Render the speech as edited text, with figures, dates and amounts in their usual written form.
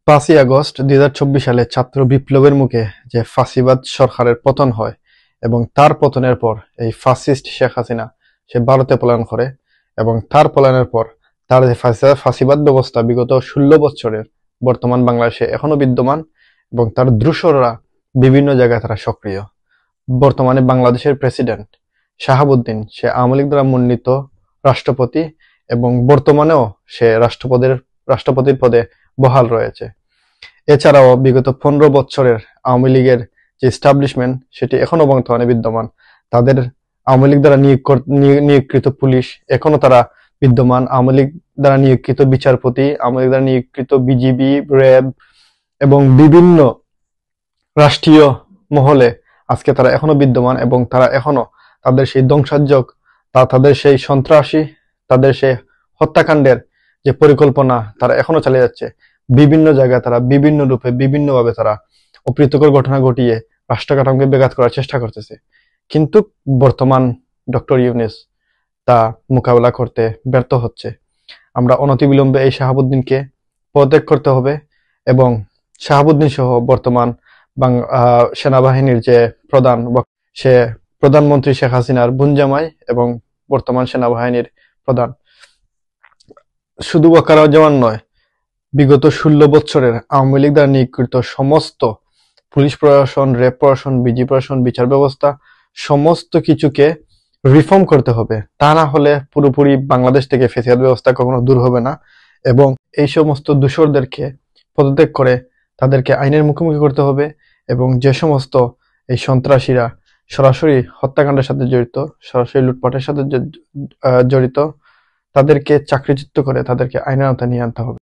৫ই আগস্ট ২০২৪ সালে ছাত্র বিপ্লবের মুখে যে ফাঁসিবাদ সরকারের পতন হয় এবং তার পতনের পর এই ফাসিস্ট শেখ হাসিনা সে ভারতে পলায়ন করে এবং তার পলায়নের পর তার যে ফাঁসিবাদ ব্যবস্থা বিগত ১৬ বছরের বর্তমান বাংলাদেশে এখনো বিদ্যমান এবং তার দ্রুসররা বিভিন্ন জায়গায় তারা সক্রিয়। বর্তমানে বাংলাদেশের প্রেসিডেন্ট শাহাবুদ্দিন সে আওয়ামী লীগ দ্বারা মনোনীত রাষ্ট্রপতি এবং বর্তমানেও সে রাষ্ট্রপতির পদে বহাল রয়েছে। এছাড়াও বিগত ১৫ বছরের আওয়ামী লীগের যে এস্টাবলিশমেন্ট সেটি এখনো বর্তমানে বিদ্যমান। তাদের আওয়ামী লীগ দ্বারা নিয়োগকৃত পুলিশ এখনো তারা বিদ্যমান। আওয়ামী লীগ দ্বারা নিয়োগকৃত বিচারপতি, আওয়ামী লীগ দ্বারা নিয়োগকৃত বিজিবি, র্যাব এবং বিভিন্ন রাষ্ট্রীয় মহলে আজকে তারা এখনো বিদ্যমান এবং তারা এখনো তাদের সেই ধ্বংসাত্মক তাদের সেই সন্ত্রাসী, তাদের সেই হত্যাকাণ্ডের যে পরিকল্পনা তারা এখনো চালিয়ে যাচ্ছে। বিভিন্ন জায়গায় তারা বিভিন্ন রূপে বিভিন্নভাবে তারা অপ্রীতিকর ঘটনা ঘটিয়ে রাষ্ট্র কাঠামোকে ব্যাঘাত করার চেষ্টা করতেছে, কিন্তু বর্তমান ডক্টর ইউনূস তা মোকাবেলা করতে ব্যর্থ হচ্ছে। আমরা অনতিবিলম্বে এই শাহাবুদ্দিনকে পদত্যাগ করতে হবে এবং শাহাবুদ্দিন সহ বর্তমান সেনাবাহিনীর যে প্রধান সে প্রধানমন্ত্রী শেখ হাসিনার বোনজামাই এবং বর্তমান সেনাবাহিনীর প্রধান। শুধু ওয়াকারুজ্জামান নয়, বিগত ১৬ বছরের আওয়ামী লীগ দ্বারা নিয়োগকৃত সমস্ত পুলিশ প্রশাসন, র্যাব প্রশাসন, বিজি প্রশাসন, বিচার ব্যবস্থা সমস্ত কিছুকে রিফর্ম করতে হবে। তা না হলে পুরোপুরি বাংলাদেশ থেকে ফ্যাসিবাদ ব্যবস্থা কখনো দূর হবে না এবং এই সমস্ত দূষরদেরকে পদত্যাগ করে তাদেরকে আইনের মুখোমুখি করতে হবে এবং যে সমস্ত এই সন্ত্রাসীরা সরাসরি হত্যাকাণ্ডের সাথে জড়িত, সরাসরি লুটপাটের সাথে জড়িত, তাদেরকে চাকরিচ্যুত করে তাদেরকে আইনের আওতায় নিয়ে আনতে হবে।